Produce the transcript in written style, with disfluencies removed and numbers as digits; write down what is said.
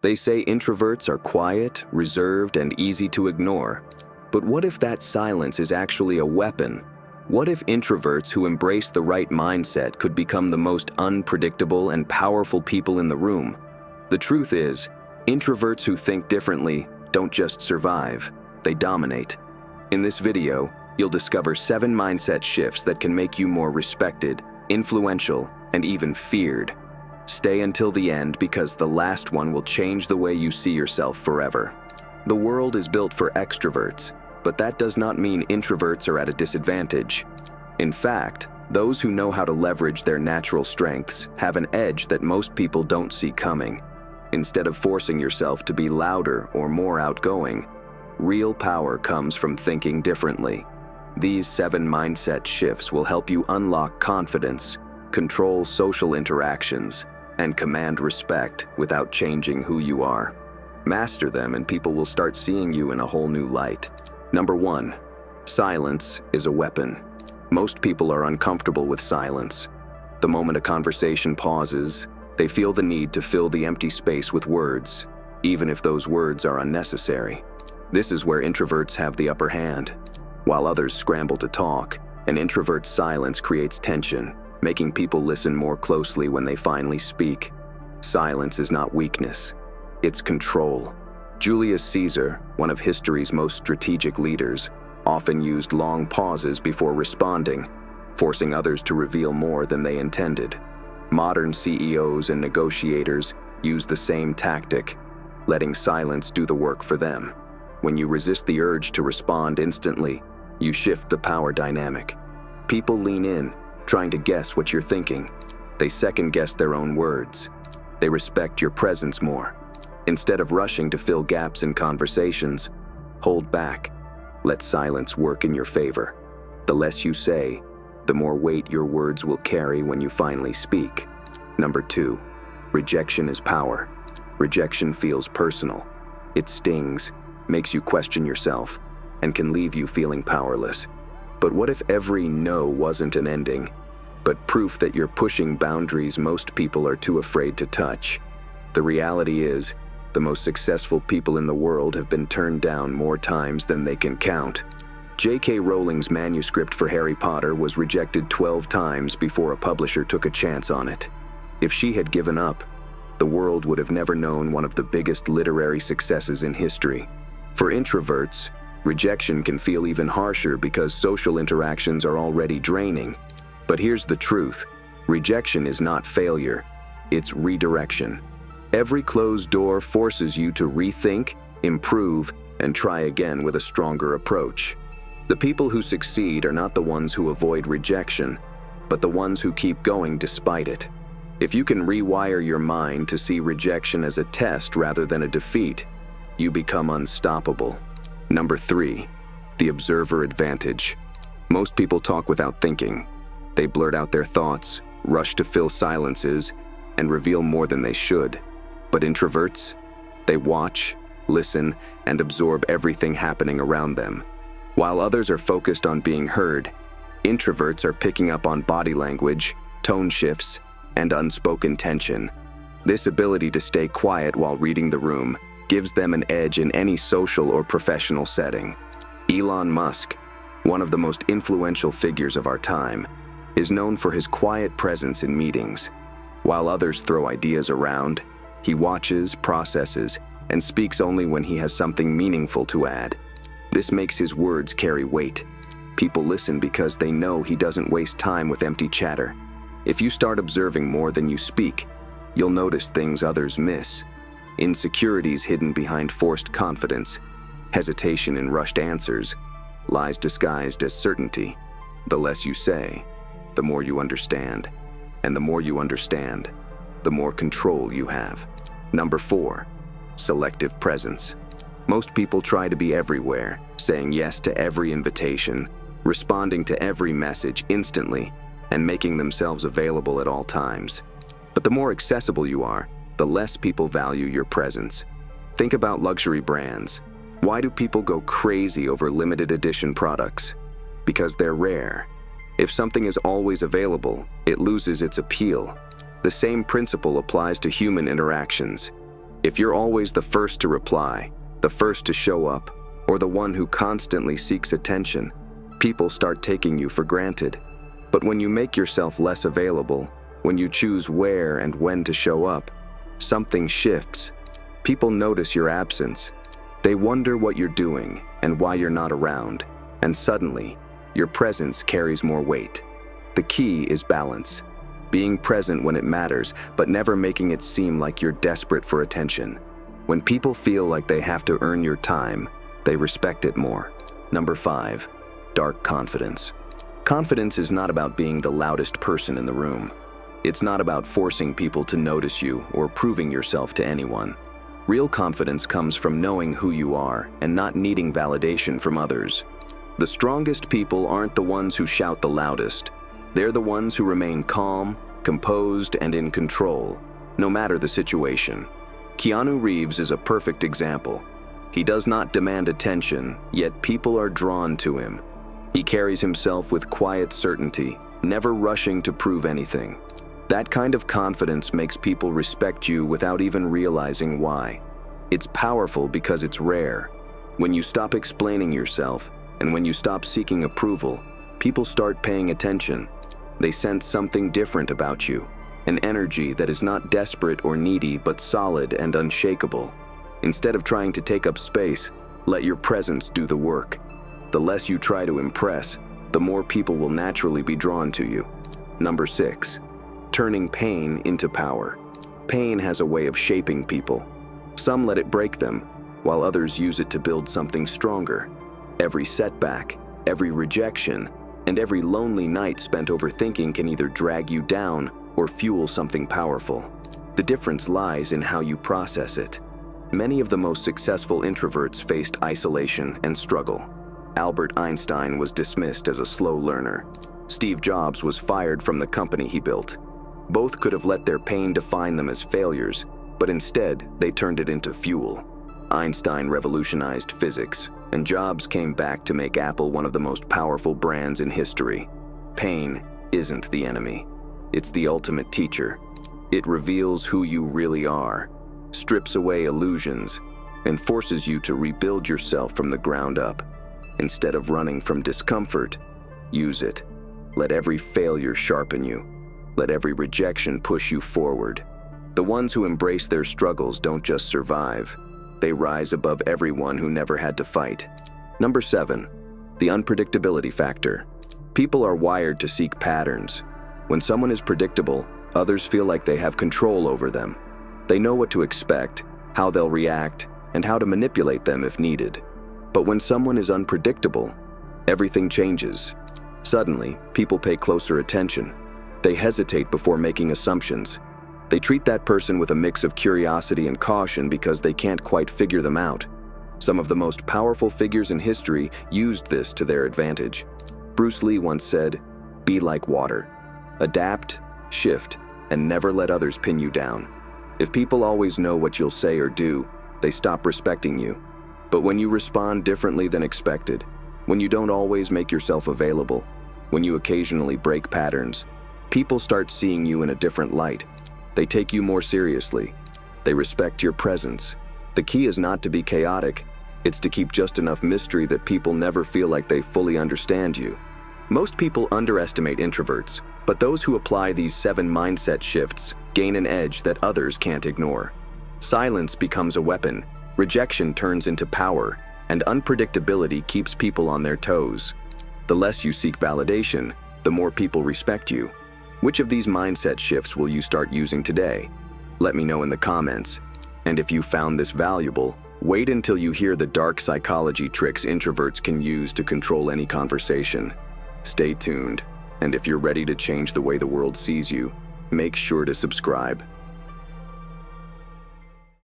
They say introverts are quiet, reserved, and easy to ignore. But what if that silence is actually a weapon? What if introverts who embrace the right mindset could become the most unpredictable and powerful people in the room? The truth is, introverts who think differently don't just survive, they dominate. In this video, you'll discover 7 mindset shifts that can make you more respected, influential, and even feared. Stay until the end because the last one will change the way you see yourself forever. The world is built for extroverts, but that does not mean introverts are at a disadvantage. In fact, those who know how to leverage their natural strengths have an edge that most people don't see coming. Instead of forcing yourself to be louder or more outgoing, real power comes from thinking differently. These 7 mindset shifts will help you unlock confidence, control social interactions, and command respect without changing who you are. Master them and people will start seeing you in a whole new light. Number 1, silence is a weapon. Most people are uncomfortable with silence. The moment a conversation pauses, they feel the need to fill the empty space with words, even if those words are unnecessary. This is where introverts have the upper hand. While others scramble to talk, an introvert's silence creates tension, making people listen more closely when they finally speak. Silence is not weakness, it's control. Julius Caesar, one of history's most strategic leaders, often used long pauses before responding, forcing others to reveal more than they intended. Modern CEOs and negotiators use the same tactic, letting silence do the work for them. When you resist the urge to respond instantly, you shift the power dynamic. People lean in, trying to guess what you're thinking. They second-guess their own words. They respect your presence more. Instead of rushing to fill gaps in conversations, hold back. Let silence work in your favor. The less you say, the more weight your words will carry when you finally speak. Number 2, rejection is power. Rejection feels personal. It stings, makes you question yourself, and can leave you feeling powerless. But what if every no wasn't an ending, but proof that you're pushing boundaries most people are too afraid to touch? The reality is, the most successful people in the world have been turned down more times than they can count. J.K. Rowling's manuscript for Harry Potter was rejected 12 times before a publisher took a chance on it. If she had given up, the world would have never known one of the biggest literary successes in history. For introverts, rejection can feel even harsher because social interactions are already draining. But here's the truth. Rejection is not failure. It's redirection. Every closed door forces you to rethink, improve, and try again with a stronger approach. The people who succeed are not the ones who avoid rejection, but the ones who keep going despite it. If you can rewire your mind to see rejection as a test rather than a defeat, you become unstoppable. Number 3, the observer advantage. Most people talk without thinking. They blurt out their thoughts, rush to fill silences, and reveal more than they should. But introverts, they watch, listen, and absorb everything happening around them. While others are focused on being heard, introverts are picking up on body language, tone shifts, and unspoken tension. This ability to stay quiet while reading the room gives them an edge in any social or professional setting. Elon Musk, one of the most influential figures of our time, is known for his quiet presence in meetings. While others throw ideas around, he watches, processes, and speaks only when he has something meaningful to add. This makes his words carry weight. People listen because they know he doesn't waste time with empty chatter. If you start observing more than you speak, you'll notice things others miss. Insecurities hidden behind forced confidence, hesitation in rushed answers, lies disguised as certainty. The less you say, the more you understand. And the more you understand, the more control you have. Number 4, selective presence. Most people try to be everywhere, saying yes to every invitation, responding to every message instantly, and making themselves available at all times. But the more accessible you are, the less people value your presence. Think about luxury brands. Why do people go crazy over limited edition products? Because they're rare. If something is always available, it loses its appeal. The same principle applies to human interactions. If you're always the first to reply, the first to show up, or the one who constantly seeks attention, people start taking you for granted. But when you make yourself less available, when you choose where and when to show up, something shifts. People notice your absence. They wonder what you're doing and why you're not around. And suddenly, your presence carries more weight. The key is balance. Being present when it matters, but never making it seem like you're desperate for attention. When people feel like they have to earn your time, they respect it more. Number 5, dark confidence. Confidence is not about being the loudest person in the room. It's not about forcing people to notice you or proving yourself to anyone. Real confidence comes from knowing who you are and not needing validation from others. The strongest people aren't the ones who shout the loudest. They're the ones who remain calm, composed, and in control, no matter the situation. Keanu Reeves is a perfect example. He does not demand attention, yet people are drawn to him. He carries himself with quiet certainty, never rushing to prove anything. That kind of confidence makes people respect you without even realizing why. It's powerful because it's rare. When you stop explaining yourself, and when you stop seeking approval, people start paying attention. They sense something different about you, an energy that is not desperate or needy but solid and unshakable. Instead of trying to take up space, let your presence do the work. The less you try to impress, the more people will naturally be drawn to you. Number 6, turning pain into power. Pain has a way of shaping people. Some let it break them, while others use it to build something stronger. Every setback, every rejection, and every lonely night spent overthinking can either drag you down or fuel something powerful. The difference lies in how you process it. Many of the most successful introverts faced isolation and struggle. Albert Einstein was dismissed as a slow learner. Steve Jobs was fired from the company he built. Both could have let their pain define them as failures, but instead they turned it into fuel. Einstein revolutionized physics, and Jobs came back to make Apple one of the most powerful brands in history. Pain isn't the enemy. It's the ultimate teacher. It reveals who you really are, strips away illusions, and forces you to rebuild yourself from the ground up. Instead of running from discomfort, use it. Let every failure sharpen you. Let every rejection push you forward. The ones who embrace their struggles don't just survive. They rise above everyone who never had to fight. Number 7, the unpredictability factor. People are wired to seek patterns. When someone is predictable, others feel like they have control over them. They know what to expect, how they'll react, and how to manipulate them if needed. But when someone is unpredictable, everything changes. Suddenly, people pay closer attention. They hesitate before making assumptions. They treat that person with a mix of curiosity and caution because they can't quite figure them out. Some of the most powerful figures in history used this to their advantage. Bruce Lee once said, "Be like water. Adapt, shift, and never let others pin you down." If people always know what you'll say or do, they stop respecting you. But when you respond differently than expected, when you don't always make yourself available, when you occasionally break patterns, people start seeing you in a different light. They take you more seriously. They respect your presence. The key is not to be chaotic. It's to keep just enough mystery that people never feel like they fully understand you. Most people underestimate introverts, but those who apply these 7 mindset shifts gain an edge that others can't ignore. Silence becomes a weapon, rejection turns into power, and unpredictability keeps people on their toes. The less you seek validation, the more people respect you. Which of these mindset shifts will you start using today? Let me know in the comments. And if you found this valuable, wait until you hear the dark psychology tricks introverts can use to control any conversation. Stay tuned, and if you're ready to change the way the world sees you, make sure to subscribe.